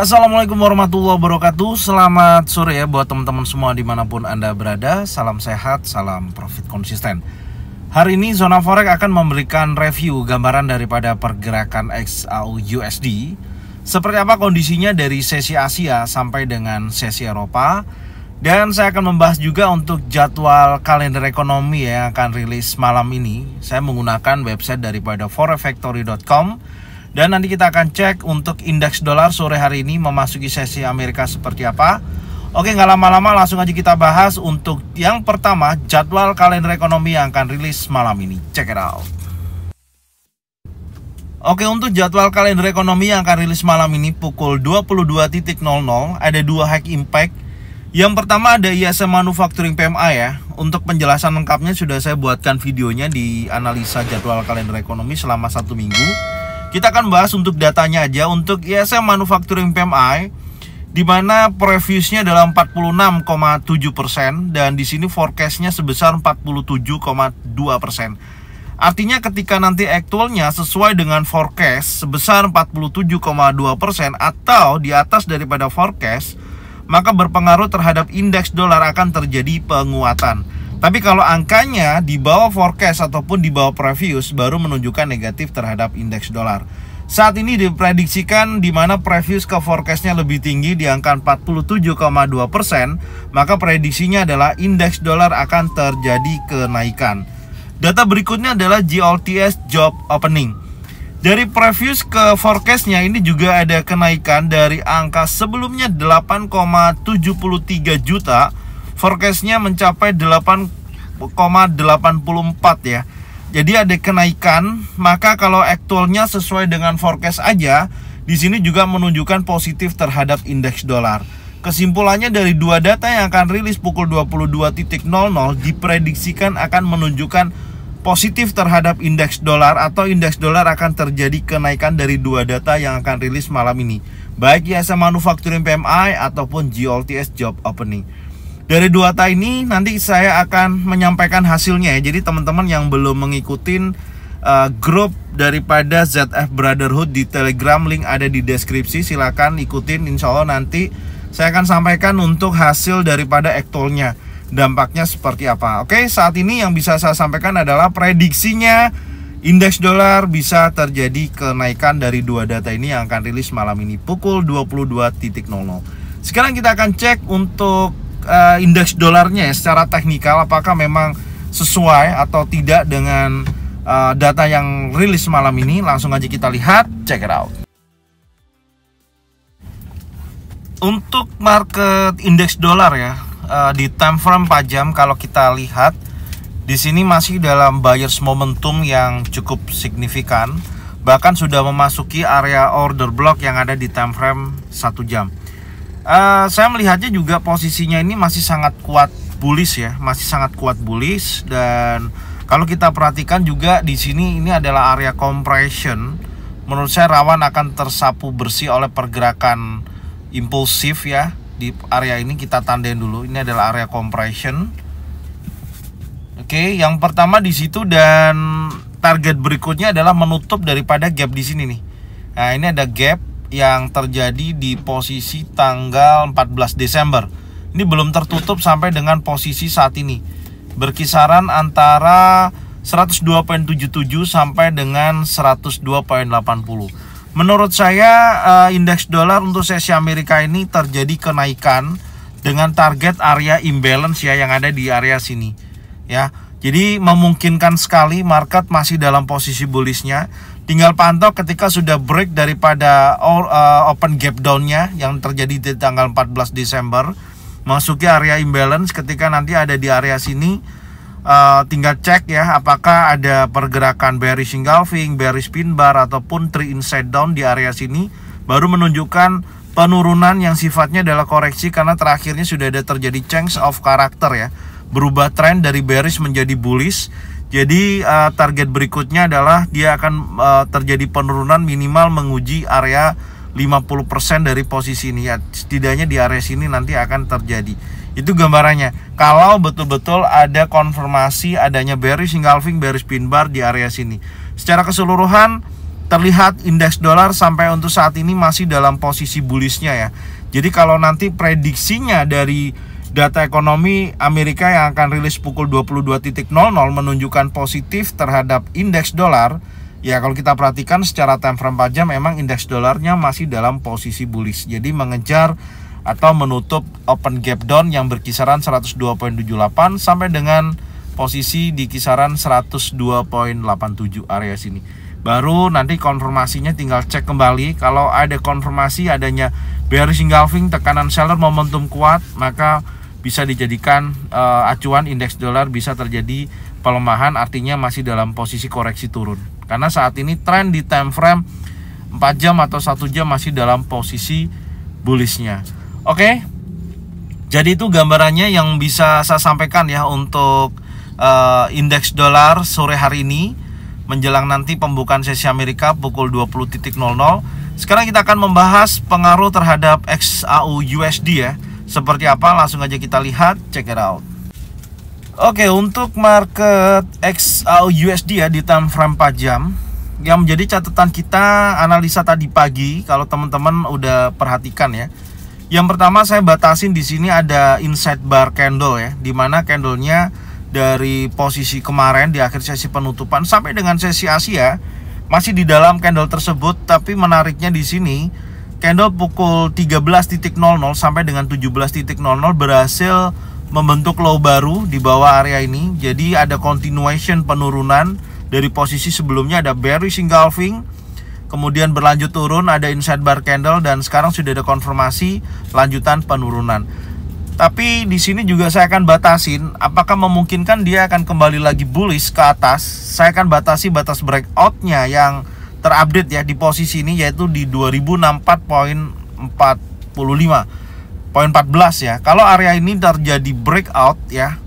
Assalamualaikum warahmatullahi wabarakatuh. Selamat sore ya buat teman-teman semua dimanapun Anda berada. Salam sehat, salam profit konsisten. Hari ini Zona Forex akan memberikan review gambaran daripada pergerakan XAU USD. Seperti apa kondisinya dari sesi Asia sampai dengan sesi Eropa. Dan saya akan membahas juga untuk jadwal kalender ekonomi yang akan rilis malam ini. Saya menggunakan website daripada forexfactory.com. Dan nanti kita akan cek untuk indeks dolar sore hari ini memasuki sesi Amerika seperti apa. Oke, nggak lama-lama langsung aja kita bahas untuk yang pertama, jadwal kalender ekonomi yang akan rilis malam ini. Check it out. Oke, untuk jadwal kalender ekonomi yang akan rilis malam ini pukul 22.00 ada dua high impact. Yang pertama ada ISM Manufacturing PMI ya. Untuk penjelasan lengkapnya sudah saya buatkan videonya di analisa jadwal kalender ekonomi selama 1 minggu. Kita akan bahas untuk datanya aja. Untuk ISM Manufacturing PMI, di mana previousnya adalah 46,7% dan di sini forecastnya sebesar 47,2%. Artinya ketika nanti aktualnya sesuai dengan forecast sebesar 47,2% atau di atas daripada forecast, maka berpengaruh terhadap indeks dolar akan terjadi penguatan. Tapi kalau angkanya di bawah forecast ataupun di bawah previous baru menunjukkan negatif terhadap indeks dolar. Saat ini diprediksikan di mana previous ke forecastnya lebih tinggi di angka 47,2%, maka prediksinya adalah indeks dolar akan terjadi kenaikan. Data berikutnya adalah JOLTS Job Opening. Dari previous ke forecastnya ini juga ada kenaikan dari angka sebelumnya 8,73 juta. Forecastnya mencapai 8,84 ya. Jadi ada kenaikan. Maka kalau aktualnya sesuai dengan forecast aja, di sini juga menunjukkan positif terhadap indeks dolar. Kesimpulannya dari dua data yang akan rilis pukul 22.00 diprediksikan akan menunjukkan positif terhadap indeks dolar atau indeks dolar akan terjadi kenaikan dari dua data yang akan rilis malam ini, baik ISM Manufacturing PMI ataupun JOLTS Job Opening. Dari dua data ini nanti saya akan menyampaikan hasilnya ya. Jadi teman-teman yang belum mengikuti grup daripada ZF Brotherhood di Telegram, link ada di deskripsi, silakan ikutin. Insya Allah nanti saya akan sampaikan untuk hasil daripada aktualnya, dampaknya seperti apa. Oke, saat ini yang bisa saya sampaikan adalah prediksinya indeks dolar bisa terjadi kenaikan dari dua data ini yang akan rilis malam ini pukul 22.00. Sekarang kita akan cek untuk indeks dolarnya ya, secara teknikal apakah memang sesuai atau tidak dengan data yang rilis malam ini. Langsung aja kita lihat, check it out. Untuk market indeks dolar ya, di time frame 4 jam kalau kita lihat di sini masih dalam buyers momentum yang cukup signifikan, bahkan sudah memasuki area order block yang ada di time frame 1 jam. Saya melihatnya juga posisinya ini masih sangat kuat bullish ya, masih sangat kuat bullish. Dan kalau kita perhatikan juga di sini ini adalah area compression. Menurut saya rawan akan tersapu bersih oleh pergerakan impulsif ya. Di area ini kita tandain dulu, ini adalah area compression. Oke, yang pertama di situ dan target berikutnya adalah menutup daripada gap di sini nih. Nah, ini ada gap yang terjadi di posisi tanggal 14 Desember. Ini belum tertutup sampai dengan posisi saat ini. Berkisaran antara 102.77 sampai dengan 102.80. Menurut saya indeks dolar untuk sesi Amerika ini terjadi kenaikan dengan target area imbalance ya yang ada di area sini. Ya. Jadi memungkinkan sekali market masih dalam posisi bullishnya. Tinggal pantau ketika sudah break daripada open gap down-nya yang terjadi di tanggal 14 Desember, masuki area imbalance. Ketika nanti ada di area sini, tinggal cek ya apakah ada pergerakan bearish engulfing, bearish pin bar ataupun tree inside down di area sini, baru menunjukkan penurunan yang sifatnya adalah koreksi karena terakhirnya sudah ada terjadi change of character ya, berubah tren dari bearish menjadi bullish. Jadi target berikutnya adalah dia akan terjadi penurunan minimal menguji area 50% dari posisi ini ya. Setidaknya di area sini nanti akan terjadi. Itu gambarannya. Kalau betul-betul ada konfirmasi adanya bearish engulfing, bearish pin bar di area sini. Secara keseluruhan terlihat indeks dolar sampai untuk saat ini masih dalam posisi bullishnya ya. Jadi kalau nanti prediksinya dari data ekonomi Amerika yang akan rilis pukul 22.00 menunjukkan positif terhadap indeks dolar, ya kalau kita perhatikan secara time frame 4 jam memang indeks dolarnya masih dalam posisi bullish. Jadi mengejar atau menutup open gap down yang berkisaran 102.78 sampai dengan posisi di kisaran 102.87 area sini. Baru nanti konfirmasinya tinggal cek kembali. Kalau ada konfirmasi adanya bearish engulfing, tekanan seller, momentum kuat, maka bisa dijadikan acuan indeks dolar bisa terjadi pelemahan, artinya masih dalam posisi koreksi turun. Karena saat ini tren di time frame 4 jam atau 1 jam masih dalam posisi bullishnya. Oke, jadi itu gambarannya yang bisa saya sampaikan ya untuk indeks dolar sore hari ini menjelang nanti pembukaan sesi Amerika pukul 20.00. Sekarang kita akan membahas pengaruh terhadap XAU USD ya. Seperti apa? Langsung aja kita lihat, check it out. Oke, untuk market XAU USD ya di time frame 4 jam yang menjadi catatan kita analisa tadi pagi, kalau teman-teman udah perhatikan ya. Yang pertama saya batasin di sini ada inside bar candle ya, dimana candlenya dari posisi kemarin di akhir sesi penutupan sampai dengan sesi Asia masih di dalam candle tersebut, tapi menariknya di sini candle pukul 13.00 sampai dengan 17.00 berhasil membentuk low baru di bawah area ini. Jadi ada continuation penurunan dari posisi sebelumnya, ada bearish engulfing, kemudian berlanjut turun, ada inside bar candle, dan sekarang sudah ada konfirmasi lanjutan penurunan. Tapi di sini juga saya akan batasin apakah memungkinkan dia akan kembali lagi bullish ke atas. Saya akan batasi batas breakoutnya yang terupdate ya di posisi ini, yaitu di 2064.14 ya. Kalau area ini terjadi breakout ya,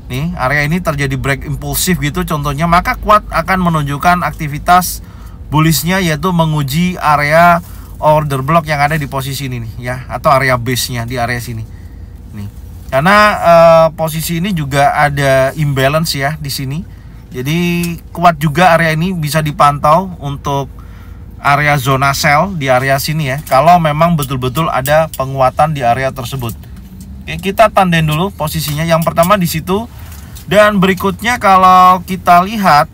nih area ini terjadi break impulsif gitu contohnya, maka kuat akan menunjukkan aktivitas bullishnya, yaitu menguji area order block yang ada di posisi ini nih ya, atau area base-nya di area sini nih. Karena posisi ini juga ada imbalance ya di sini. Jadi kuat juga area ini bisa dipantau untuk area zona sell di area sini ya, kalau memang betul-betul ada penguatan di area tersebut. Oke, kita tandain dulu posisinya. Yang pertama di situ, dan berikutnya kalau kita lihat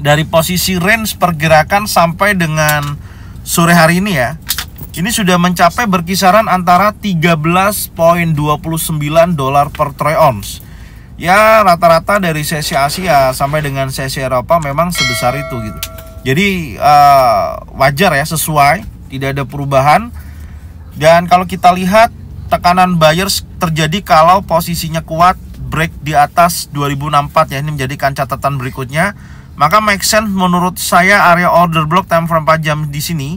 dari posisi range pergerakan sampai dengan sore hari ini ya, ini sudah mencapai berkisaran antara 13.29 dolar per troy ounce. Ya rata-rata dari sesi Asia sampai dengan sesi Eropa memang sebesar itu gitu. Jadi wajar ya, sesuai, tidak ada perubahan. Dan kalau kita lihat tekanan buyers terjadi kalau posisinya kuat break di atas 2064 ya, ini menjadikan catatan berikutnya. Maka make sense menurut saya area order block time frame 4 jam di sini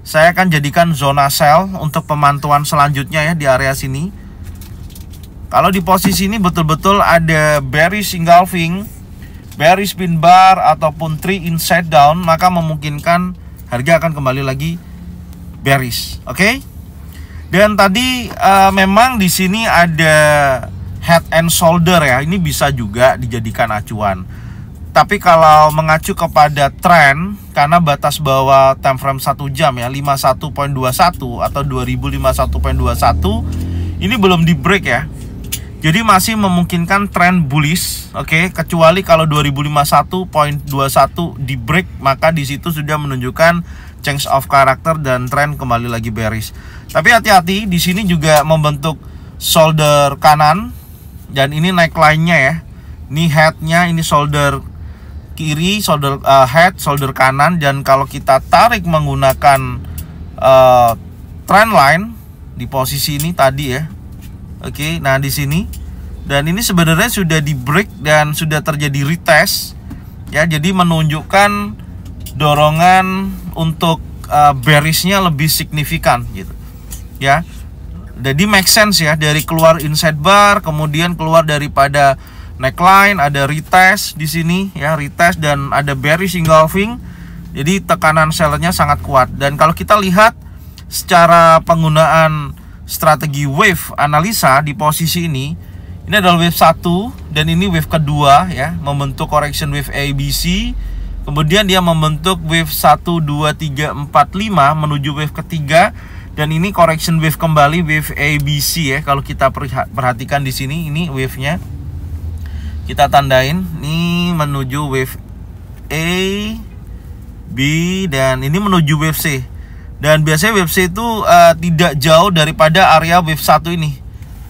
saya akan jadikan zona sell untuk pemantauan selanjutnya ya di area sini. Kalau di posisi ini betul-betul ada bearish engulfing, bearish pin bar ataupun tree inside down, maka memungkinkan harga akan kembali lagi bearish. Oke? Dan tadi memang di sini ada head and shoulder ya. Ini bisa juga dijadikan acuan. Tapi kalau mengacu kepada tren, karena batas bawah time frame 1 jam ya 51.21 atau 2051.21 ini belum di break ya. Jadi masih memungkinkan tren bullish, oke, kecuali kalau 2051.21 di break, maka di situ sudah menunjukkan change of character dan tren kembali lagi bearish. Tapi hati-hati, di sini juga membentuk shoulder kanan dan ini neckline-nya ya. Ini head-nya, ini shoulder kiri, shoulder head, shoulder kanan, dan kalau kita tarik menggunakan trend line di posisi ini tadi ya. Oke, nah di sini, dan ini sebenarnya sudah di break dan sudah terjadi retest ya, jadi menunjukkan dorongan untuk bearishnya lebih signifikan gitu ya. Jadi make sense ya, dari keluar inside bar kemudian keluar daripada neckline, ada retest di sini ya, retest, dan ada bearish engulfing. Jadi tekanan sellernya sangat kuat. Dan kalau kita lihat secara penggunaan strategi wave analisa di posisi ini adalah wave 1 dan ini wave kedua ya, membentuk correction wave ABC, Kemudian dia membentuk wave 1, 2, 3, 4, 5 menuju wave ketiga. Dan ini correction wave kembali, wave ABC ya. Kalau kita perhatikan di sini, ini wave-nya. Kita tandain, ini menuju wave A, B, dan ini menuju wave C. Dan biasanya wave C itu tidak jauh daripada area wave 1 ini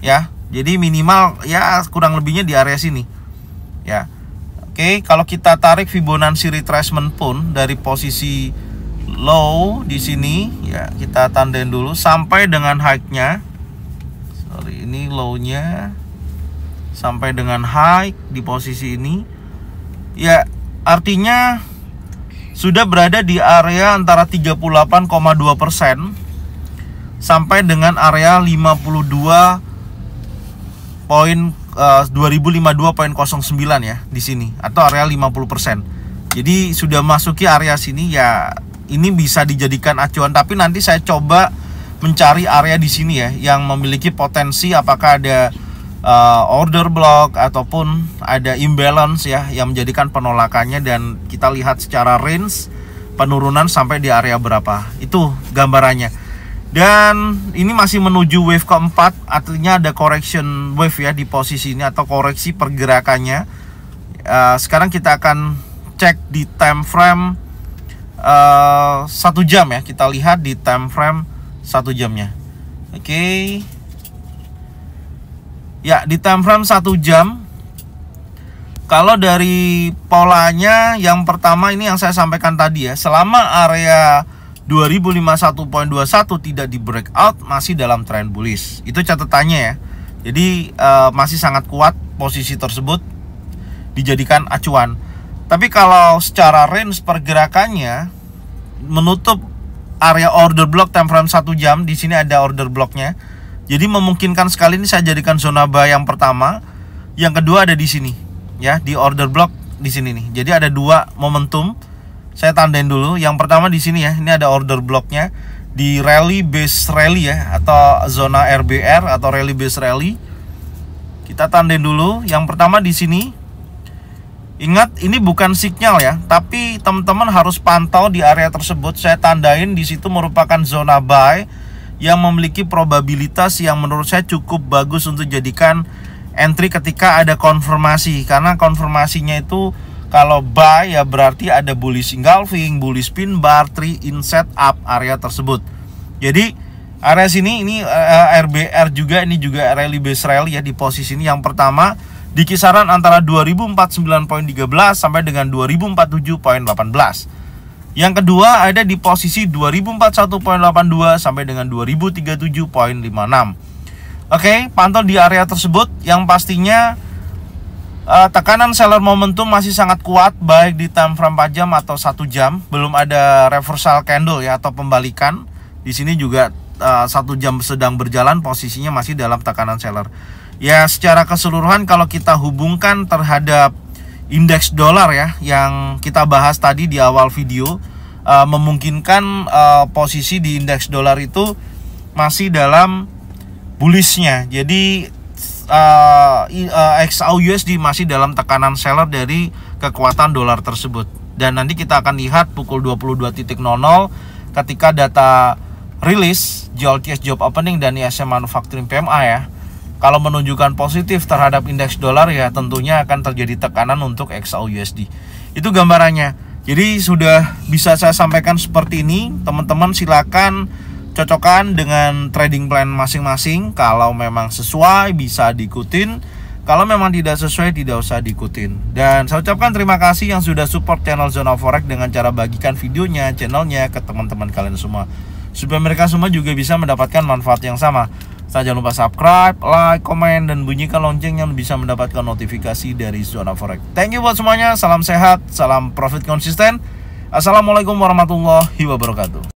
ya. Jadi minimal ya kurang lebihnya di area sini ya. Oke, kalau kita tarik Fibonacci retracement pun dari posisi low di sini ya, kita tandain dulu sampai dengan high-nya. Sorry, ini low-nya sampai dengan high di posisi ini. Ya, artinya sudah berada di area antara 38,2% sampai dengan area 2052.09 ya di sini, atau area 50%. Jadi sudah masuki area sini ya, ini bisa dijadikan acuan. Tapi nanti saya coba mencari area di sini ya yang memiliki potensi, apakah ada order block ataupun ada imbalance ya yang menjadikan penolakannya, dan kita lihat secara range penurunan sampai di area berapa. Itu gambarannya. Dan ini masih menuju wave keempat, artinya ada correction wave ya di posisi ini, atau koreksi pergerakannya. Sekarang kita akan cek di time frame 1 jam ya. Kita lihat di time frame 1 jamnya. Oke. Ya, di time frame 1 jam, kalau dari polanya yang pertama ini yang saya sampaikan tadi ya, selama area 2051.21 tidak di breakout, masih dalam trend bullish. Itu catatannya ya. Jadi masih sangat kuat posisi tersebut dijadikan acuan. Tapi kalau secara range pergerakannya menutup area order block time frame 1 jam, di sini ada order blocknya. Jadi memungkinkan sekali ini saya jadikan zona buy yang pertama, yang kedua ada di sini ya, di order block di sini nih. Jadi ada dua momentum. Saya tandain dulu. Yang pertama di sini ya, ini ada order blocknya di rally base rally ya, atau zona RBR atau rally base rally. Kita tandain dulu. Yang pertama di sini. Ingat, ini bukan sinyal ya, tapi teman-teman harus pantau di area tersebut. Saya tandain di situ merupakan zona buy yang memiliki probabilitas yang menurut saya cukup bagus untuk jadikan entry ketika ada konfirmasi. Karena konfirmasinya itu kalau buy ya berarti ada bullish engulfing, bullish pin bar, 3 in setup area tersebut. Jadi area sini ini RBR juga, ini juga rally base rally ya di posisi ini. Yang pertama di kisaran antara 2049.13 sampai dengan 2047.18. Yang kedua ada di posisi 2041.82 sampai dengan 2037.56. Oke, pantau di area tersebut. Yang pastinya tekanan seller momentum masih sangat kuat, baik di time frame 4 jam atau 1 jam. Belum ada reversal candle ya, atau pembalikan. Di sini juga 1 jam sedang berjalan, posisinya masih dalam tekanan seller. Ya, secara keseluruhan kalau kita hubungkan terhadap indeks dolar ya, yang kita bahas tadi di awal video, memungkinkan posisi di indeks dolar itu masih dalam bullishnya. Jadi XAUUSD masih dalam tekanan seller dari kekuatan dolar tersebut. Dan nanti kita akan lihat pukul 22.00 ketika data rilis JOLTS Job Opening dan ISM Manufacturing PMI ya. Kalau menunjukkan positif terhadap indeks dolar ya tentunya akan terjadi tekanan untuk XAUUSD. Itu gambarannya. Jadi sudah bisa saya sampaikan seperti ini. Teman-teman silakan cocokkan dengan trading plan masing-masing. Kalau memang sesuai bisa diikutin, kalau memang tidak sesuai tidak usah diikutin. Dan saya ucapkan terima kasih yang sudah support channel Zona Forex dengan cara bagikan videonya, channelnya ke teman-teman kalian semua, supaya mereka semua juga bisa mendapatkan manfaat yang sama. Jangan lupa subscribe, like, komen, dan bunyikan lonceng yang bisa mendapatkan notifikasi dari Zona Forex. Thank you buat semuanya, salam sehat, salam profit konsisten. Assalamualaikum warahmatullahi wabarakatuh.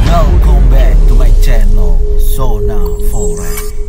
Welcome back to my channel Zona Forex.